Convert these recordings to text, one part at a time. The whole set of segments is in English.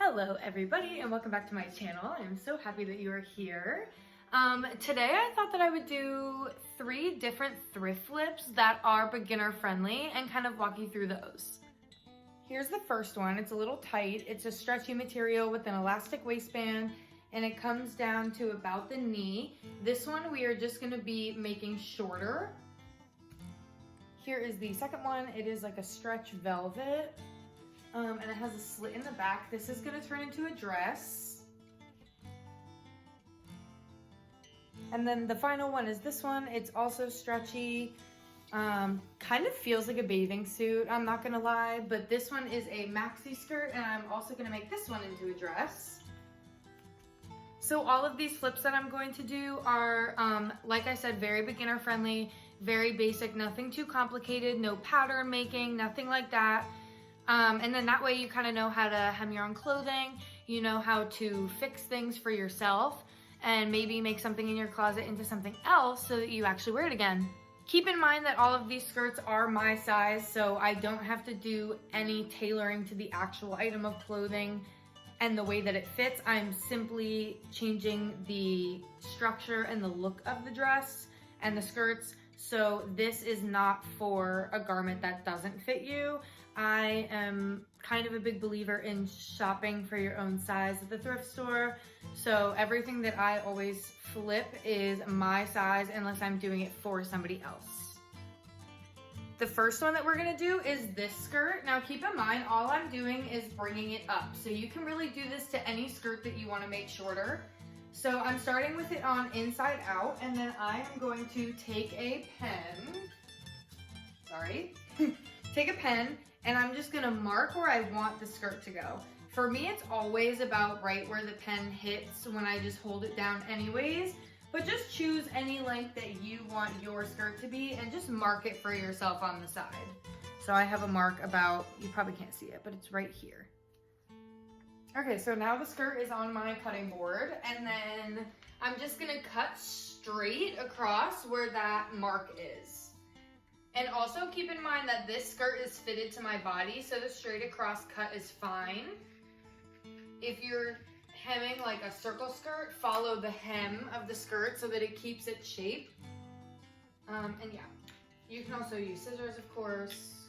Hello everybody and welcome back to my channel. I'm so happy that you are here. Today I thought that I would do 3 different thrift flips that are beginner friendly and kind of walk you through those. Here's the first one. It's a little tight. It's a stretchy material with an elastic waistband and it comes down to about the knee. This one we are just going to be making shorter. Here is the second one. It is like a stretch velvet. And it has a slit in the back. This is gonna turn into a dress. And then the final one is this one. It's also stretchy. Kind of feels like a bathing suit, I'm not gonna lie, but this one is a maxi skirt and I'm also gonna make this one into a dress. So all of these flips that I'm going to do are, like I said, very beginner friendly, very basic, nothing too complicated, no pattern making, nothing like that. And then that way you kind of know how to hem your own clothing, you know how to fix things for yourself, and maybe make something in your closet into something else so that you actually wear it again. Keep in mind that all of these skirts are my size, so I don't have to do any tailoring to the actual item of clothing and the way that it fits. I'm simply changing the structure and the look of the dress and the skirts. So this is not for a garment that doesn't fit you. I am kind of a big believer in shopping for your own size at the thrift store. So everything that I always flip is my size unless I'm doing it for somebody else. The first one that we're gonna do is this skirt. Now keep in mind, all I'm doing is bringing it up. So you can really do this to any skirt that you wanna make shorter. So I'm starting with it on inside out, and then I am going to take a pen, take a pen, and I'm just gonna mark where I want the skirt to go. For me, it's always about right where the pen hits when I just hold it down anyways, but just choose any length that you want your skirt to be and just mark it for yourself on the side. So I have a mark about, you probably can't see it, but it's right here. Okay, so now the skirt is on my cutting board, and then I'm just gonna cut straight across where that mark is. And also keep in mind that this skirt is fitted to my body, so the straight across cut is fine. If you're hemming like a circle skirt, follow the hem of the skirt so that it keeps its shape. And yeah, you can also use scissors, of course,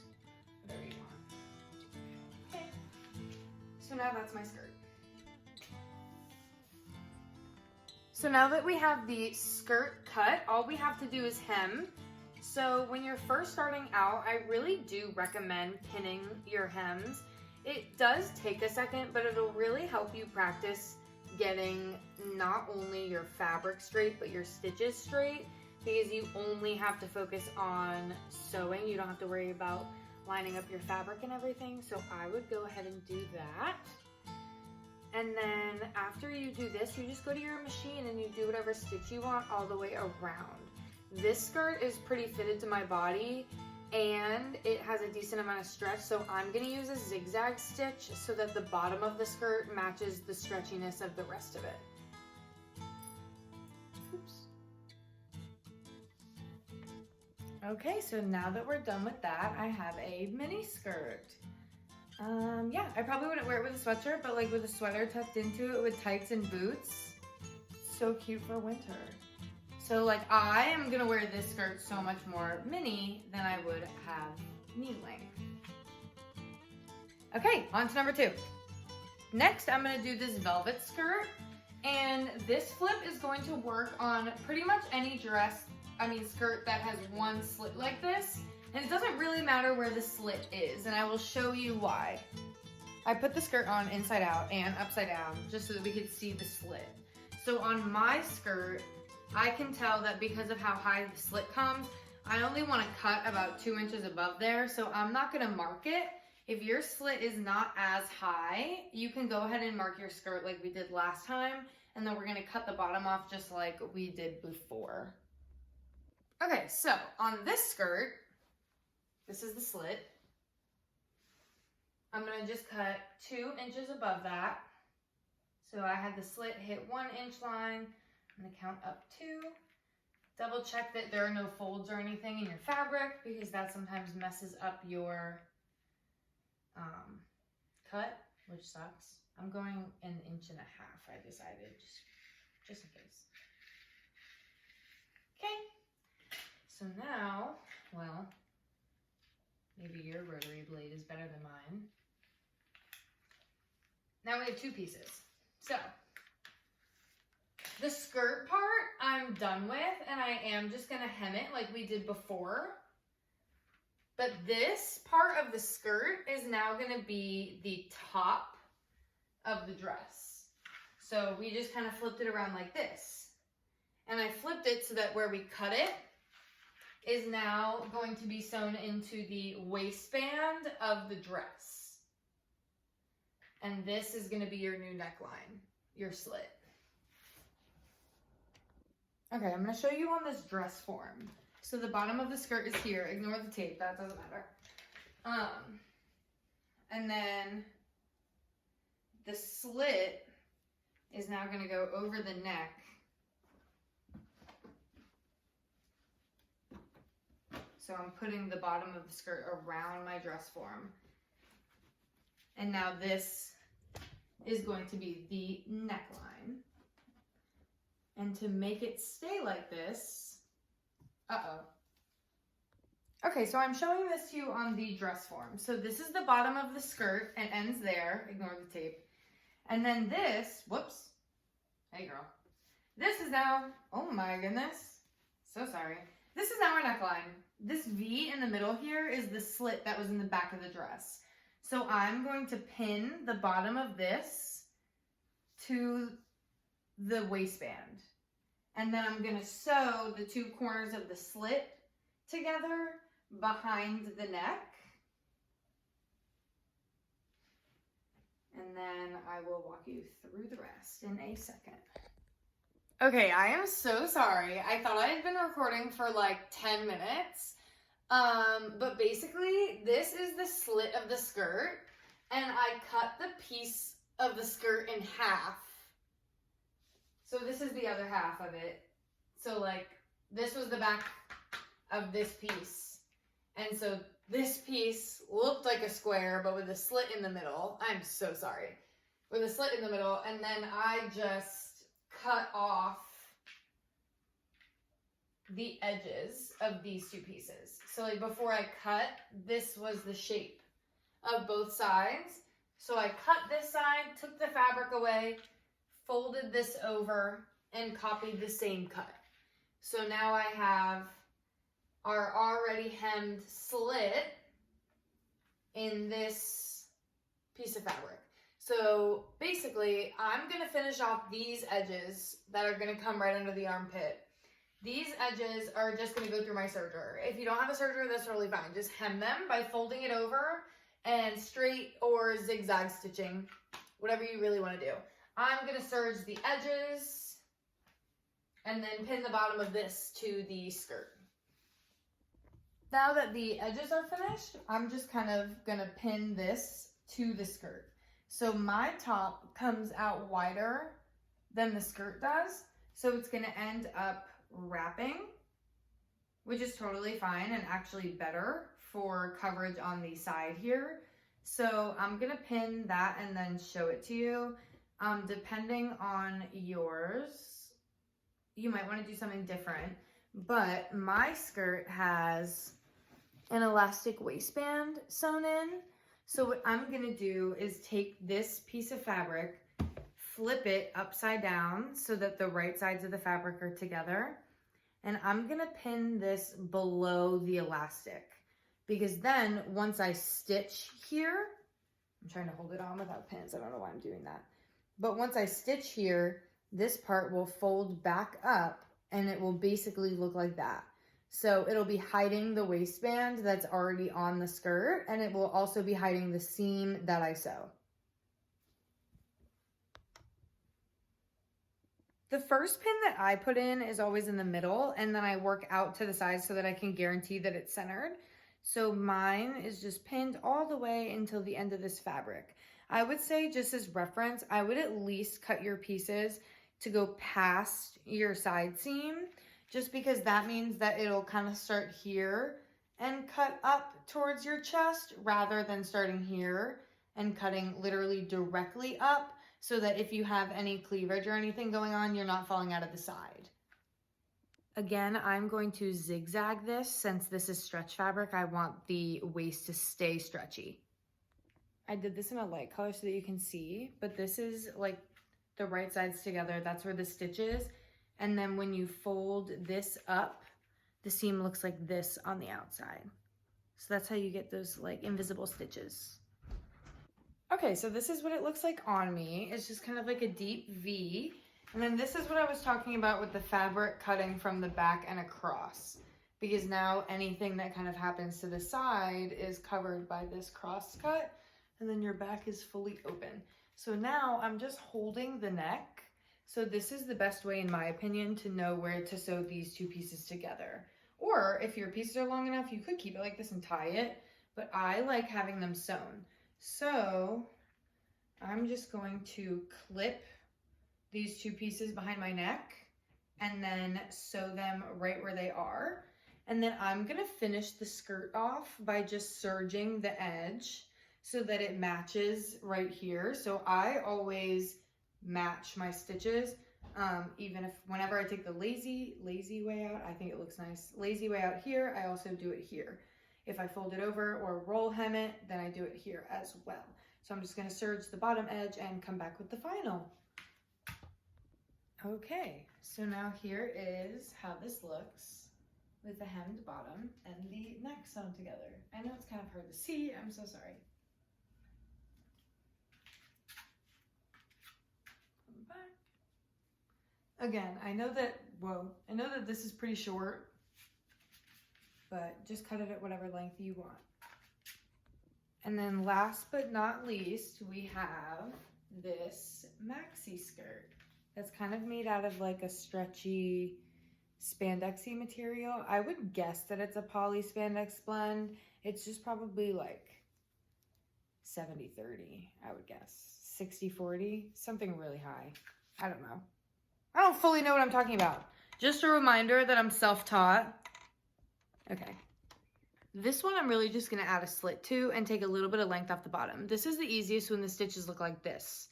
whatever you want. Okay, so now that's my skirt. So now that we have the skirt cut, all we have to do is hem. So when you're first starting out, I really do recommend pinning your hems. It does take a second, but it'll really help you practice getting not only your fabric straight, but your stitches straight, because you only have to focus on sewing. You don't have to worry about lining up your fabric and everything. So I would go ahead and do that. And then after you do this, you just go to your machine and you do whatever stitch you want all the way around. This skirt is pretty fitted to my body and it has a decent amount of stretch, so I'm gonna use a zigzag stitch so that the bottom of the skirt matches the stretchiness of the rest of it. Oops. Okay, so now that we're done with that, I have a mini skirt. Yeah, I probably wouldn't wear it with a sweatshirt, but like with a sweater tucked into it with tights and boots. So cute for winter. So like I am gonna wear this skirt so much more mini than I would have knee length. Okay, on to number 2. Next, I'm gonna do this velvet skirt, and this flip is going to work on pretty much any skirt that has one slit like this. And it doesn't really matter where the slit is, and I will show you why. I put the skirt on inside out and upside down just so that we could see the slit. So on my skirt, I can tell that because of how high the slit comes, I only want to cut about 2 inches above there, so I'm not going to mark it. If your slit is not as high, you can go ahead and mark your skirt like we did last time, and then we're going to cut the bottom off just like we did before. Okay, so on this skirt, this is the slit. I'm going to just cut 2 inches above that. So I had the slit hit 1 inch line. I'm going to count up 2. Double check that there are no folds or anything in your fabric, because that sometimes messes up your cut, which sucks. I'm going 1.5 inches, I decided, just in case. Okay, so now, well, maybe your rotary blade is better than mine. Now we have 2 pieces. So, the skirt part I'm done with, and I am just gonna hem it like we did before. But this part of the skirt is now gonna be the top of the dress. So we just kind of flipped it around like this. And I flipped it so that where we cut it is now going to be sewn into the waistband of the dress. And this is gonna be your new neckline, your slit. Okay, I'm gonna show you on this dress form. So the bottom of the skirt is here. Ignore the tape, that doesn't matter. And then the slit is now gonna go over the neck. So I'm putting the bottom of the skirt around my dress form. And now this is going to be the neckline. And to make it stay like this, okay, so I'm showing this to you on the dress form. So this is the bottom of the skirt and ends there. Ignore the tape. And then this, whoops. Hey girl. This is now, oh my goodness. So sorry. This is now our neckline. This V in the middle here is the slit that was in the back of the dress. So I'm going to pin the bottom of this to the waistband. And then I'm gonna sew the 2 corners of the slit together behind the neck. And then I will walk you through the rest in a second. Okay, I am so sorry. I thought I had been recording for like 10 minutes. But basically this is the slit of the skirt and I cut the piece of the skirt in half. So this is the other half of it. So like this was the back of this piece. And so this piece looked like a square, but with a slit in the middle. I'm so sorry. With a slit in the middle. And then I just cut off the edges of these 2 pieces. So like before I cut, this was the shape of both sides. So I cut this side, took the fabric away, folded this over, and copied the same cut. So now I have our already hemmed slit in this piece of fabric. So basically, I'm gonna finish off these edges that are gonna come right under the armpit. These edges are just gonna go through my serger. If you don't have a serger, that's totally fine. Just hem them by folding it over and straight or zigzag stitching, whatever you really wanna do. I'm gonna serge the edges and then pin the bottom of this to the skirt. Now that the edges are finished, I'm just kind of gonna pin this to the skirt. So my top comes out wider than the skirt does. So it's gonna end up wrapping, which is totally fine and actually better for coverage on the side here. So I'm gonna pin that and then show it to you. Depending on yours, you might want to do something different, but my skirt has an elastic waistband sewn in. So what I'm gonna do is take this piece of fabric, flip it upside down so that the right sides of the fabric are together, and I'm gonna pin this below the elastic, because then once I stitch here, I'm trying to hold it on without pins, I don't know why I'm doing that. But once I stitch here, this part will fold back up and it will basically look like that. So it'll be hiding the waistband that's already on the skirt, and it will also be hiding the seam that I sew. The first pin that I put in is always in the middle, and then I work out to the sides so that I can guarantee that it's centered. So mine is just pinned all the way until the end of this fabric. I would say, just as reference, I would at least cut your pieces to go past your side seam, just because that means that it'll kind of start here and cut up towards your chest rather than starting here and cutting literally directly up so that if you have any cleavage or anything going on, you're not falling out of the side. Again, I'm going to zigzag this since this is stretch fabric. I want the waist to stay stretchy. I did this in a light color so that you can see, but this is like the right sides together. That's where the stitch is. And then when you fold this up, the seam looks like this on the outside. So that's how you get those like invisible stitches. Okay, so this is what it looks like on me. It's just kind of like a deep V. And then this is what I was talking about with the fabric cutting from the back and across. Because now anything that kind of happens to the side is covered by this cross cut. And then your back is fully open. So now I'm just holding the neck. So this is the best way, in my opinion, to know where to sew these two pieces together. Or if your pieces are long enough, you could keep it like this and tie it. But I like having them sewn. So I'm just going to clip these two pieces behind my neck and then sew them right where they are. And then I'm gonna finish the skirt off by just serging the edge so that it matches right here. So I always match my stitches, even if whenever I take the lazy way out, I think it looks nice. Lazy way out here, I also do it here. If I fold it over or roll hem it, then I do it here as well. So I'm just gonna serge the bottom edge and come back with the final. Okay, so now here is how this looks with the hemmed bottom and the neck sewn together. I know it's kind of hard to see, I'm so sorry. Come back. Again, I know that this is pretty short, but just cut it at whatever length you want. And then last but not least, we have this maxi skirt. That's kind of made out of like a stretchy spandexy material. I would guess that it's a poly spandex blend. It's just probably like 70-30, I would guess. 60-40, something really high. I don't know. I don't fully know what I'm talking about. Just a reminder that I'm self-taught. Okay. This one I'm really just gonna add a slit to and take a little bit of length off the bottom. This is the easiest when the stitches look like this.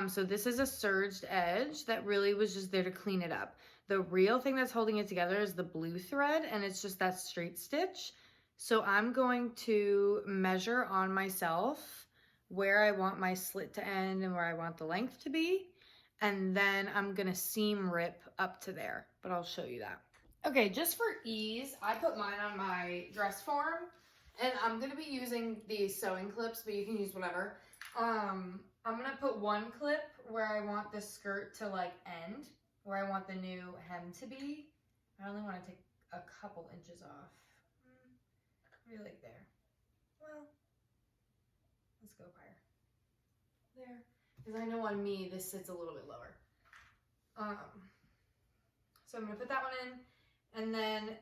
So this is a serged edge that really was just there to clean it up. The real thing that's holding it together is the blue thread, and it's just that straight stitch. So I'm going to measure on myself where I want my slit to end and where I want the length to be. And then I'm gonna seam rip up to there, but I'll show you that. Okay, just for ease, I put mine on my dress form, and I'm gonna be using these sewing clips, but you can use whatever. I'm gonna put one clip where I want the skirt to like end, where I want the new hem to be. I only want to take a couple inches off. Maybe like there. Well, let's go higher. There. Because I know on me, this sits a little bit lower. So I'm gonna put that one in, and then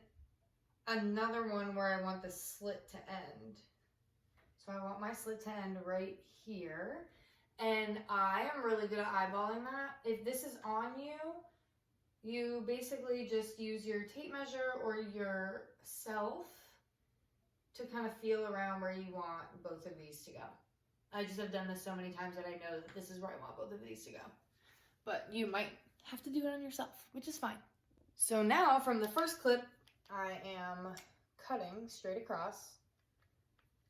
another one where I want the slit to end. So I want my slit to end right here. And I am really good at eyeballing that. If this is on you, you basically just use your tape measure or yourself to kind of feel around where you want both of these to go. I just have done this so many times that I know that this is where I want both of these to go. But you might have to do it on yourself, which is fine. So now from the first clip, I am cutting straight across,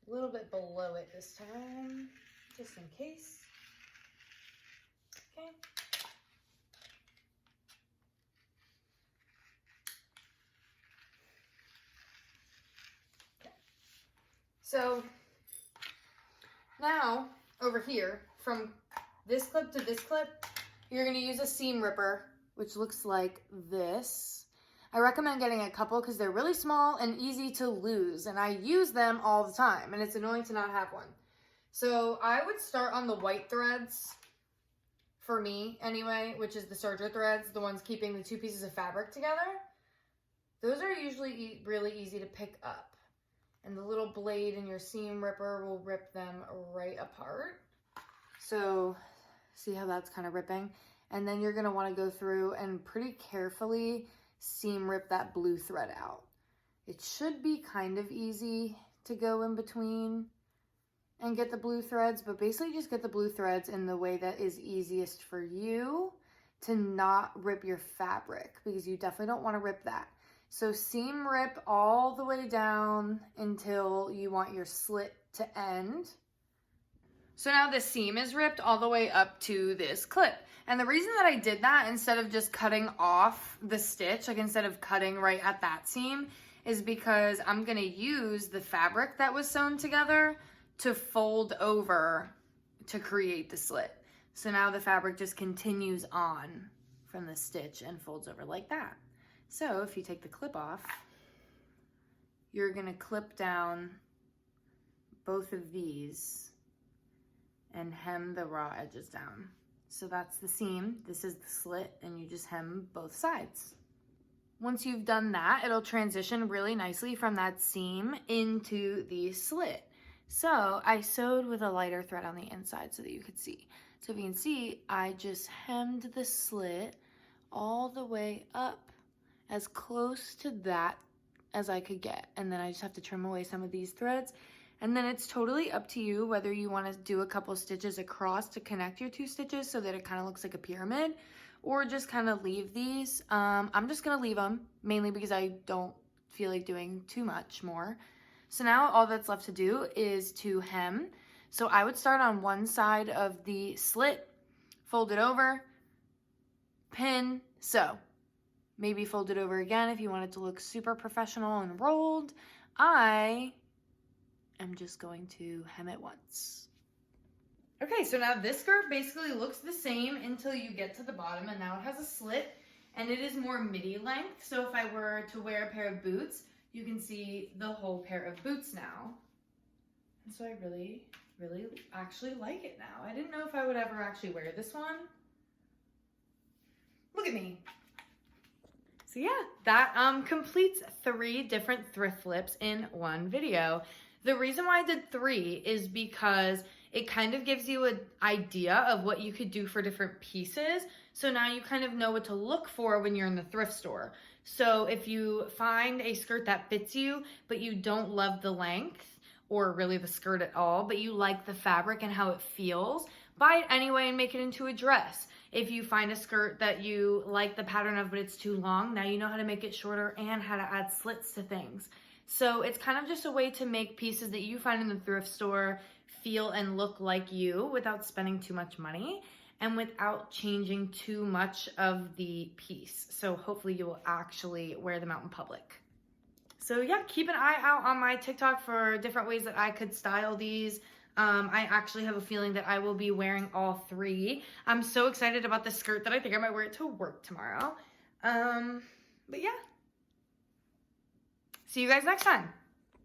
a little bit below it this time, just in case. Okay. So now over here, from this clip to this clip, you're going to use a seam ripper, which looks like this. I recommend getting a couple because they're really small and easy to lose, and I use them all the time, and it's annoying to not have one. So I would start on the white threads, for me anyway, which is the serger threads, the ones keeping the two pieces of fabric together. Those are usually really easy to pick up. And the little blade in your seam ripper will rip them right apart. So see how that's kind of ripping? And then you're gonna wanna go through and pretty carefully seam rip that blue thread out. It should be kind of easy to go in between. and get the blue threads, but basically just get the blue threads in the way that is easiest for you to not rip your fabric, because you definitely don't want to rip that. So seam rip all the way down until you want your slit to end. So now the seam is ripped all the way up to this clip. And the reason that I did that instead of just cutting off the stitch, like instead of cutting right at that seam, is because I'm gonna use the fabric that was sewn together to fold over to create the slit. So now the fabric just continues on from the stitch and folds over like that. So if you take the clip off, you're gonna clip down both of these and hem the raw edges down. So that's the seam, this is the slit, and you just hem both sides. Once you've done that, it'll transition really nicely from that seam into the slit. So I sewed with a lighter thread on the inside so that you could see. So if you can see, I just hemmed the slit all the way up as close to that as I could get. And then I just have to trim away some of these threads. And then it's totally up to you whether you want to do a couple stitches across to connect your two stitches so that it kind of looks like a pyramid, or just kind of leave these. I'm just going to leave them mainly because I don't feel like doing too much more. So now all that's left to do is to hem. So I would start on one side of the slit, fold it over, pin, sew. Maybe fold it over again if you want it to look super professional and rolled. I am just going to hem it once. Okay, so now this skirt basically looks the same until you get to the bottom, and now it has a slit and it is more midi length. So if I were to wear a pair of boots, you can see the whole pair of boots now. And so I really, really actually like it now. I didn't know if I would ever actually wear this one. Look at me. So yeah, that completes 3 different thrift flips in one video. The reason why I did 3 is because it kind of gives you an idea of what you could do for different pieces. So now you kind of know what to look for when you're in the thrift store. So if you find a skirt that fits you, but you don't love the length or really the skirt at all, but you like the fabric and how it feels, buy it anyway and make it into a dress. If you find a skirt that you like the pattern of, but it's too long, now you know how to make it shorter and how to add slits to things. So it's kind of just a way to make pieces that you find in the thrift store feel and look like you without spending too much money and without changing too much of the piece. So hopefully you will actually wear them out in public. So yeah, keep an eye out on my TikTok for different ways that I could style these. I actually have a feeling that I will be wearing all 3. I'm so excited about this skirt that I think I might wear it to work tomorrow. But yeah. See you guys next time.